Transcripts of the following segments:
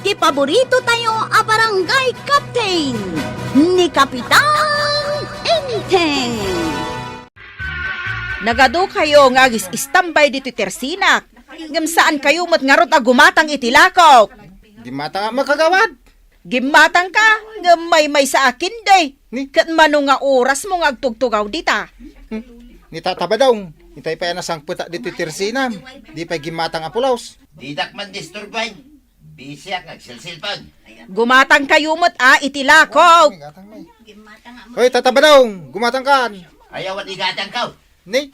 ti paborito tayo a barangay captain ni Kapitan Enteng. Nagado kayo nga istambay dito tersinak. Ngam saan kayo mat ngarot a gumatang itilakok. Di mata nga makagawad. Gimatang ka, ngam may sa akin day. Ni? Kat mano nga oras mo nga agtugtugaw dita. Nitataba daw. Itay pa yan asang puta dito tersinam. Di pa gimatang apulaos. Didak man disturbay. Bisyak nagsilsilpag. Gumatang kayo mat itilakok. Hoy, tataba daw. Gumatang kan. Ayaw at igatang ka. Ni?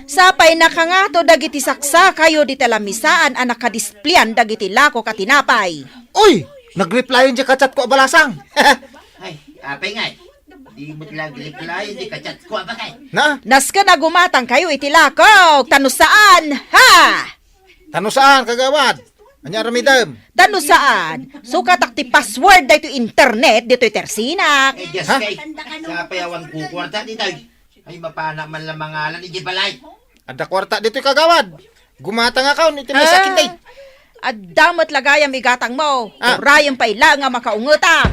Sapay nakangato dagiti saksa kayo di talamisaan ang nakadisplyan dagiti lako katinapay. Uy! Nag-replyan dyan kachat ko abalasang. Ay, apay nga. Di mo lang reply, di kachat ko ba kay? Na? Naska na gumatang kayo itilakok. Tano saan? Ha? Tano saan kagawad? Anya ramidam? Tano saan? Sukat ti password dito internet dito tersinak. Eh, just Ha? kay. Sa payawan ko kwarta dito. Ay, mapana man lang mangalan, hindi balay. Ada kwarta dito kagawad. Gumatang akaw ni tinay sa akin day. At damot lagayam igatang mo. Ah. Rayang paila nga makaungutang.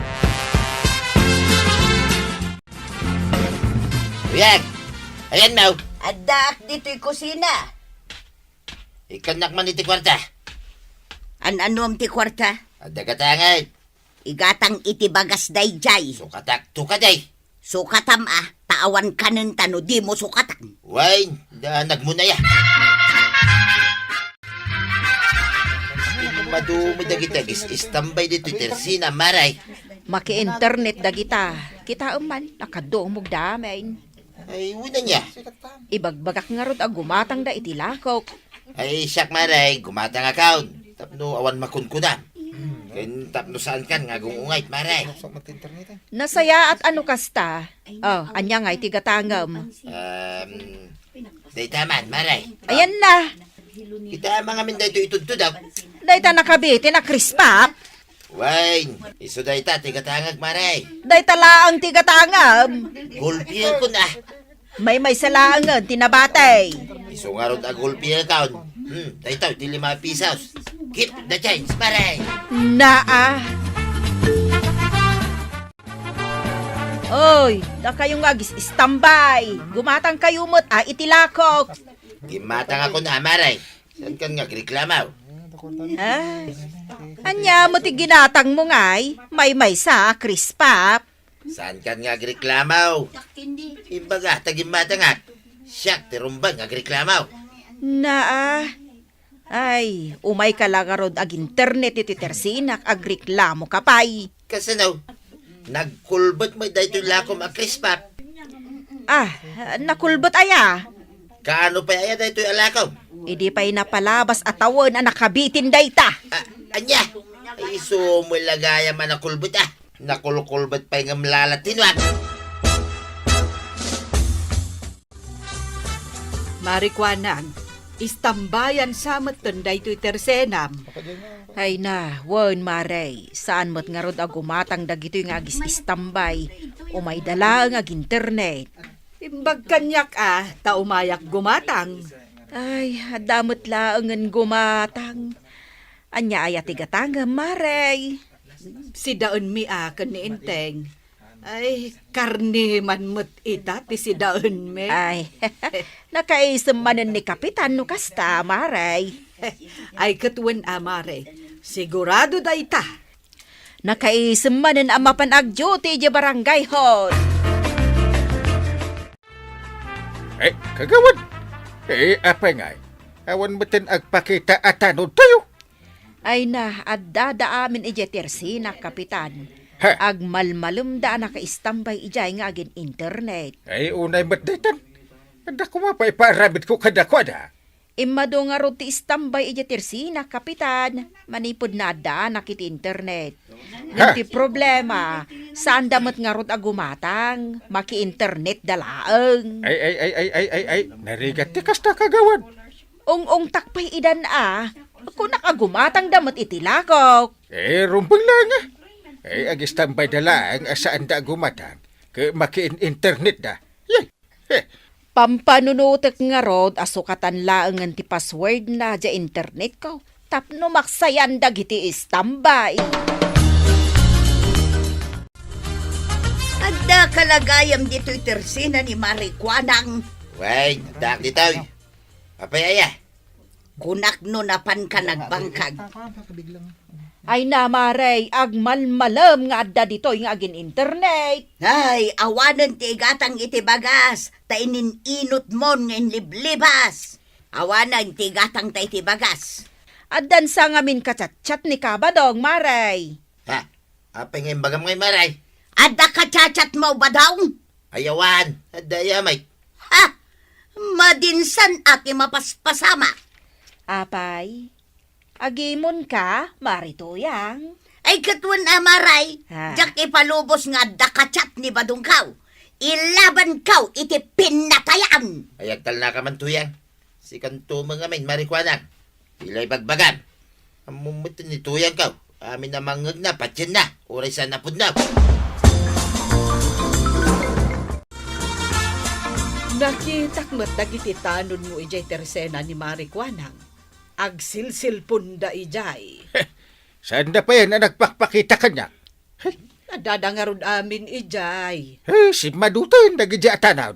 Uyag! Ayan mo. Adak dito'y kusina. Ikanak man iti kwarta. Ano ti kwarta? Ada katangay. Igatang iti bagas dayjay. Sukatak tukaday. Sukatam taawan kanin tano di mo sukatan. Way, daanag mo na ya. Madumi dagitagis istambay dito tersina maray. Maki-internet dagita. Kita man, nakadumog damin. Ay, una niya. Ibagbagak nga rod ang gumatang da itilakok. Ay, siyak maray, gumatang account. Tapno awan makunkunan. Kaya tapno saan kan nga gungungayt maray. Nasaya at ano kasta? Oh, anya nga itigatangam. Dayta man maray. Ayan na. Kita mga min dayto itudto daw. Dayta nakabiti na krispap. Way, iso dayta tigatangag maray. Dayta laang tigatangam. Gulpil ko na. May salaangan tinabatay. Iso nga ron a gulpil account. Dayta, di 5 pesos. Keep the change maray. Naa. Oy, da kayong agis istambay. Gumatang kayo mo't itilakok. Gimatang ako na maray. Saan kan nga reklamaw? Ay, anya mo ti ginatang mo ngay, may sa krispap. Saan kan nga reklamaw? Imbaga, tagimatang ak. Siyak, tirumbang nga reklamaw. Naa. Ay, umay ka lang rod ag internet iti tersinak ag reklamo kapay. Kasi now, nagkulbot mo dahito lakom ang krispap. Ah, nakulbot aya. Kaano pa aya dahito alakom? Idi pa'y napalabas at tawon ang nakabitin dayta. Anya, ay iso mo lagaya man nakulbot Nakulkulbot pa yung mlalatinwak. Marikwanang, istambayan sa matunday to'y tersenam. Ay na, won maray, saan mo't nga rod ag gumatang dagito yung agis istambay. Umay dala ang ag internet. Imbag kanyak taumayak gumatang. Ay, damot laangan gumatang. Anya ay atigatanga, maray. Si daon mi kan ni Inteng. Ay, karne man mo't ita, ti si daon mi. Ay, nakaisamanan ni Kapitan no kasta, maray. Ay, katuwan amare. Sigurado da ita. Nakaisamanan ang mapanag-duty di barangay hall. Eh, kagawad. Eh, apa nga? Awan batin agpakita at tanod tayo. Ay na, at dadaamin ijetersi na Kapitan. Ha? Ag malmalum da nakaistambay ijay nga agin internet. Ay, unay matdatan. Kada ko mapay paarabit ko kada ko da. Imado nga ro ti istambay ijetersi na Kapitan. Manipod na da nakit internet. Ganti problema, saan damot nga ro agumatang, maki-internet dalaang. Ay, narigat ti kasta kagawad. Ong takpay idan kung nakagumatang damot itilakok. Eh, rumpang lang Eh, agistambay dalang saan da gumatang. Kaya maki-internet da. Yay! Pampanunutek nga rod asukatan laangan ti password na dya internet ko. Tapno maksayan dagiti istambay. Adda kalagayam dito'y tersina ni Marikwanang. Way, dak ditoy. Apayaya. Kunak no napan ka nagbangkag. Ay na, Maray, agmalmalam nga adda ditoy nga agin internet. Ay, awanan ti igatang iti bagas. Tainin inot mon ng liblibas. Awanan ti igatang ta iti bagas. Addan sa ngamin kachat-chat ni Kabadong, Maray. Ha? Apay ngayon bagam ngay maray. Adda ka chachat mo ba daw? Ayawan. Adayamay. Ha? Madinsan ati mapaspasama. Apay, agimon ka, Marituyang. Ay katwan amaray. Ha? Jak ipalubos nga adda ka chat ni Badungkaw. Ilaban kaw iti pinatayan. Ayagtal na ka man tuyang. Si kanto mga main marikwanang. Ilay bagbagan. Amumutin ni tuyang kaw. Amin na mangag na, patyan na. Uray sa napod na. Nakitak mo't dagiti tanon mo ijay tersena ni Marikwanang. Agsilsil punda ijay. Saan na pa yan na nagpakpakita kanya? Nadadangarod amin ijay. Si Madutan nagidya tanaw.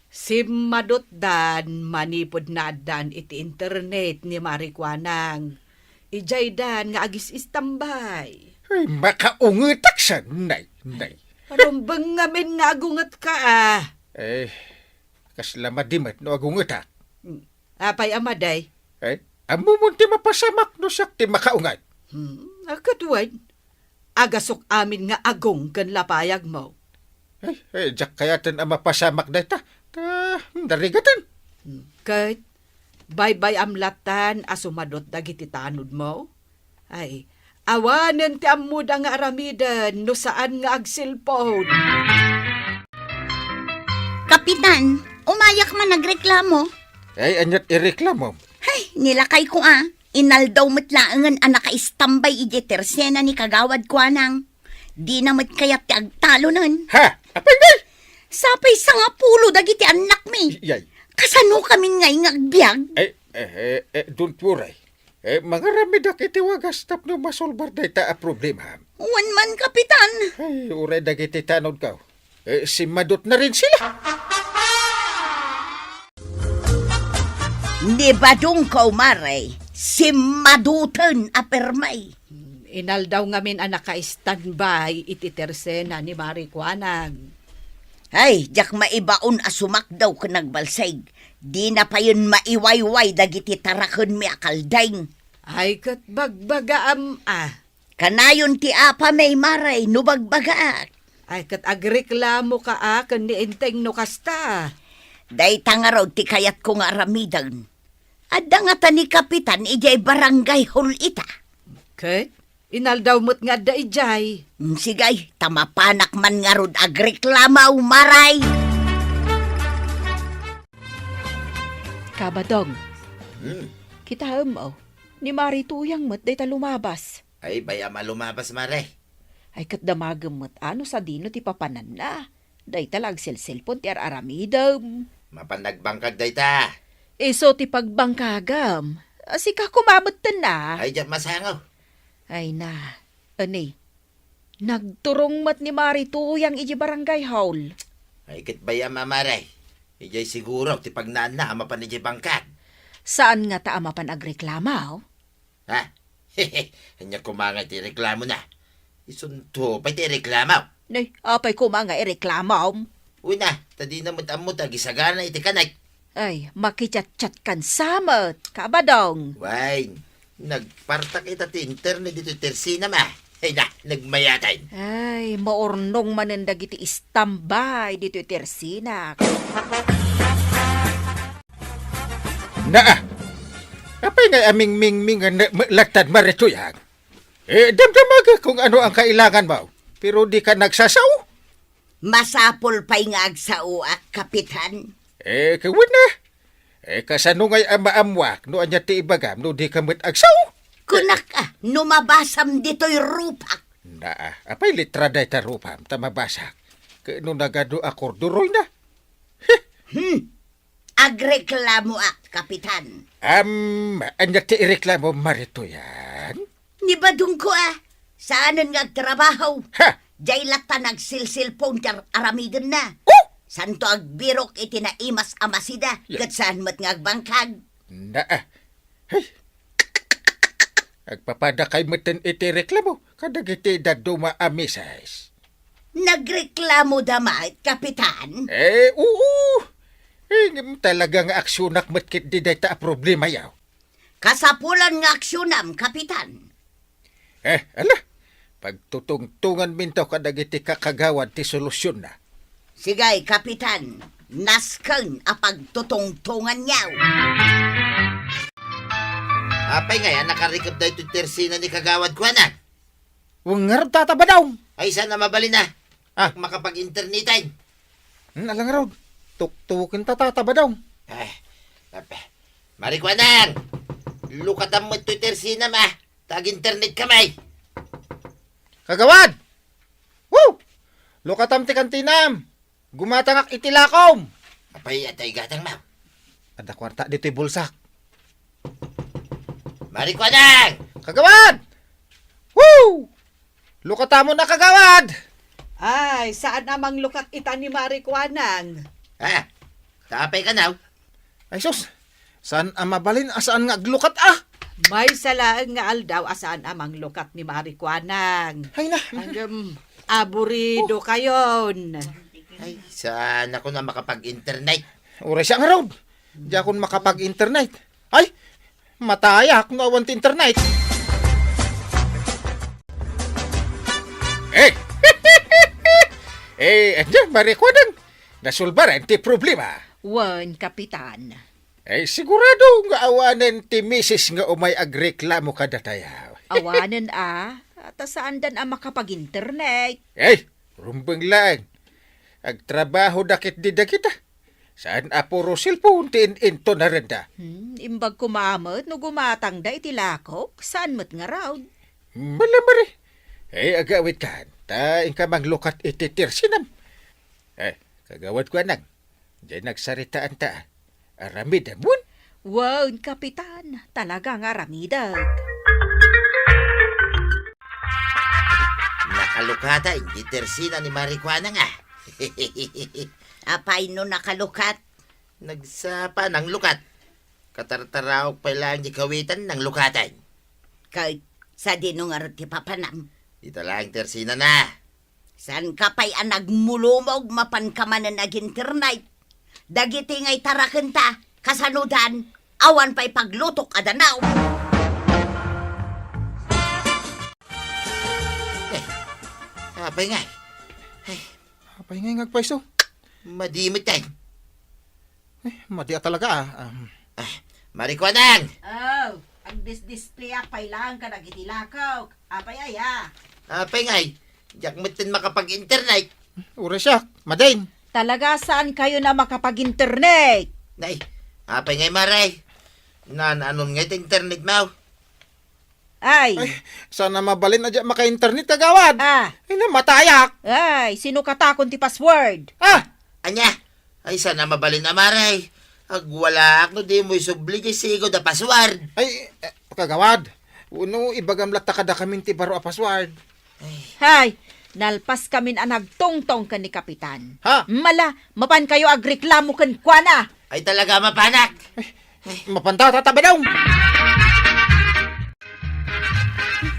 Si Madot Dan manipod na dan iti internet ni Marikwanang. Ijay dan nga agis istambay. Makaungetak siya, nay. Parumbang ngamin nga agungat ka ah. Kasla madimat no agungetak. Apay amaday. Amumunti mapasamak no siya ti makaungat. Akatuan. Agasok amin nga agong kan lapayag mo. Jak kayatan ang mapasamak na ita. Darigatan. Kat, bye-bye amlatan asumadot dagiti tanod mo. Ay, awanen ti amuda nga aramidan no saan nga agsilpon. Kapitan, umayak man nagreklamo. Anyat ireklamo. Ay, nilakay ko Inaldaw matlaangan ang naka-istambay ije tersena ni Kagawad Kwanang. Di na kayat ti agtalo nun. Ha? Apay ngay? Sapay sa nga pulo dagiti anak mi. Yay. Kasano kami ngay ngagbiag? Don't worry. Mga ramidak iti wagas tapno masolbar da ita a problema. Wan man, Kapitan. Ay, uray dagiti tanod ka. Si Madot na rin sila. Ni Badungkaw Maray, si Madutan apermay. Inaldaw ngamin ang naka-standby iti tersena ni Marikwanang. Ay, jak maibaon asumak daw ka nagbalsay. Di na pa yun maiwayway dagiti tarakon mi akaldaing. Ay kat bagbagaam Kanayon ti apa may Maray no bagbaga. Ay kat agreklamo ka kan ni Enteng no kasta. Day tangaraw ti kayat ko nga aramidan. Adda nga ta ni Kapitan ijay barangay hall ita. Kat, inaldaw mo't nga da ijay. Sigay, tamapanak man nga rod agreklamaw Maray. Kabadong, kita mo, ni Marituyang mo't day ta lumabas. Ay, baya malumabas maray. Ay katdamagam mo't ano sa dino ti papanan na. Day talag silsilpon ti araramidam. Mapanagbangkag day ta. Iso ti pagbangkagam. Asika kumamot na. Ay, dyan masangaw. Ay na, ani, nagturong mat ni Marituyang iji barangay hall. Ay, kit baya mamaray. Ijay siguro, ti pagnaan na, mapan ijay bangkag. Saan nga ta amapan agreklamaw? Ha? Hehe, hanya kumangay ti reklamo na. Isunto, pa'y ti reklamaw. Nay, apay ko mga ireklamaw. Una, tadi na mo't gisagana iti kanay. Ay, makichat-chat kan samot, Kabadong. Wine, nagpartak ita ti internet dito tersina ma. Ay na, nagmayatay. Ay, maornong manendag iti istambay dito tersinak. Apay nga aming mingming latad Marituyang. Damdamaga kung ano ang kailangan mo. Pero di ka nagsasaw. Masapol pa'y nga agsao Kapitan. Kawin na. Kasano nga'y amaamwak no anya ti ibagam no di ka mo't agsaw. Kunak numabasam dito'y rupak. Apay litra day ta rupam tamabasak. Kano nagado akorduroy na. Agreklamo Kapitan. Anya ti ireklamo marituyan? Ni badung ko saanan nga trabaho? Ha? Jay lata nagsilsilpon kar aramigan na. Oh! Santo agbirok iti naimas amasida. Yeah. Kat saan mat nga agbangkag. Hey. Agpapada kay meten iti reklamo. Kadag iti daduma amisas. Nagreklamo damait, kapitan. Oo. Talagang aksyonak matkit di day ta problema yaw. Kasapulan nga aksyonam, kapitan. Ala. Pagtutungtungan minto kadag iti kakagawad ti solusyon na. Sigay, kapitan. Nasken apag tutungtungan niyaw. Apay nga, nakarikap na ito tersina ni kagawad ko na. Wangar tataba daw. Ay, sana mabali na. Ah. Makapag-internetan. Alang raw. Tuktukin tataba daw. Ay, Marikwanang! Lukatan mo ito tersina ma. Tag-internet kamay. Kagawad! Woo! Lukatam ti kantinam. Gumatangak itilakom. Apay, atay gatang ma. Ada kwarta dito'y bulsak. Marikwanang! Kagawad! Woo! Lukatamo na kagawad! Ay, saan namang lukat ita ni Marikwanang? Ha? Tapay ka now? Ay sus, saan mabalin asaan nga aglukat May salaan nga aldaw asaan amang lukat ni Marikwanang. Ay na. Hanggang aburido kayon. Ay, saan ako na makapag-internet? Ura siya nga raw. Di akong makapag-internet. Ay, matayak na awan ti internet. Andiyan, marikwanan. Nasulbaran ti problema. Wan, kapitan. Sigurado nga awanan ti misis nga umay agreklamo kada tayaw. Awanan at saan dan makapag-internet? Rumbang lang. Agtrabaho dakit di dakita. Saan apuro silpon ti into na rin da. Imbag kumamot no gumatang da itilakok, saan mat nga raw? Malamari. Agawit ka. Ta ka maglukat ititir sinam. Kagawad ko anang. Diyan nagsaritaan ta. Aramid amun. Wow, kapitan, talaga nga ramidag. Nakalukata, hindi tersina ni Marikwana nga. Apay no nakalukat. Nagsapa ng lukat. Katartaraok pa lang di kawitan ng lukatan. Kahit sa dinungar ti papanam. Dito lang tersina na. San ka pa'y nagmulumog mapan ka man na nag-internet. Dagiti ngay taraken ta, kasanudan, awan pa'y paglutok adanaw. Apay nga. Apay nga ngagpaiso. Madimit tayo. Madia talaga Marikwanang! Oh, ang display pa'y lang ka nagitilakaw. Apay Apay nga. Diyak mo't makapag-internet. Ura siya, madain. Talaga saan kayo na makapag-internet? Nay, apay nga maray. Anon nga ito internet mo? Ay, Sana mabalin na dyan maka-internet kagawad. Na matayak. sino katakon ti password? Anya? Ay, sana mabalin na maray. Agwala ako di mo isubli di sigo da password. Kagawad. Uno, ibagamlat ta kada kamin ti baro a password. Hay, nalpas kamin ang nagtongtong ka ni kapitan. Ha? Mala, mapan kayo agreklamo kan kwa. Ay talaga mapanak. Mapanta tatabi daw.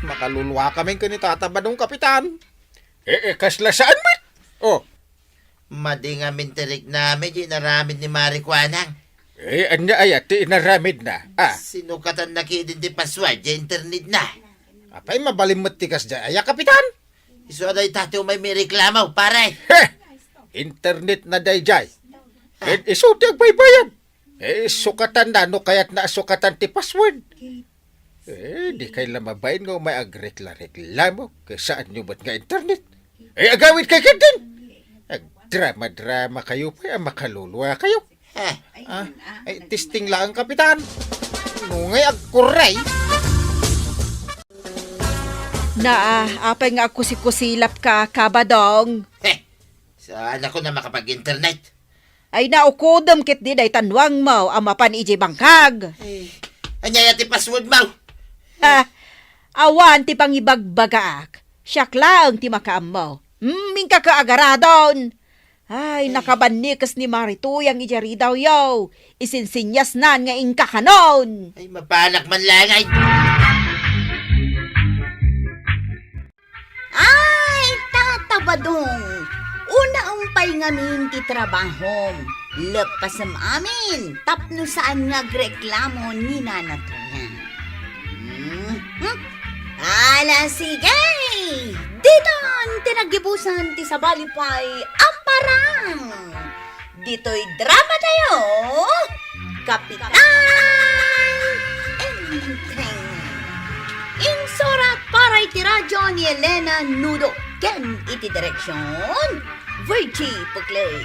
Makaluluwa kami ka ni tatabadong kapitan. Kasla saan mo? Madi nga mintirik namin di naramid ni Marikwanang. Anya ay ati inaramid na. Sinukatan na kidin di password di internet na. Apay mabalim matikas dyan. Aya kapitan. Iso aday tato may reklamo, pare. Internet na dayjay. Isuti ang baybayan. Sukatan na no kaya't na sukatan ti password. Di kayo lamabayin nga may agreklamo. Kaya saan nyo ba't nga internet? Agawit kay din. Drama-drama kayo pa. Makaluluwa kayo. Testing lang kapitan. Ngungay agkuray. Apay nga kusisilap ka, kabadong. Saan ako na makapag-internet? Ay naukodam kit di day tanwang mo ang mapan iji bangkag. Anya ti password mo. Ha, awan ti pangibagbagaak. Siyak lang ti makaam mo. Mingka kaagaradon. Ay, nakabanikas ni Marito yang ijari daw yaw. Isinsinyas nan nga ingka kanon. Ay, mapanak man lang ay. Ay, tatabadong. Una umpay ngamin ti trabahom. Lepas amin. Tapno saan nga reklamo ni nanatuyan. Ala, sige! Diton, tinagibusan ti sabalipay amparang. Dito'y drama tayo. Kapitan Enteng. Insurat para iti radyo ni Elena Nudo. Ken iti direksyon, Virgie Pugley.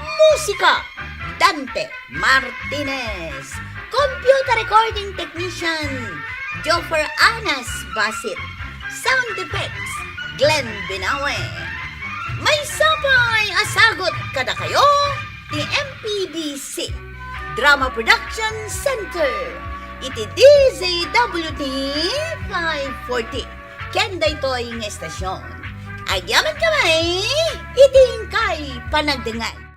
Musika, Dante Martinez. Computer recording technician, Joffer Anas Basit. Sound effects, Glenn Binawe. May sapay asagot kada kayo ni MPBC Drama Production Center. Iti DZWT 540. Kenda ito'y ng estasyon. Agyaman kamay, iting kay panagdangan.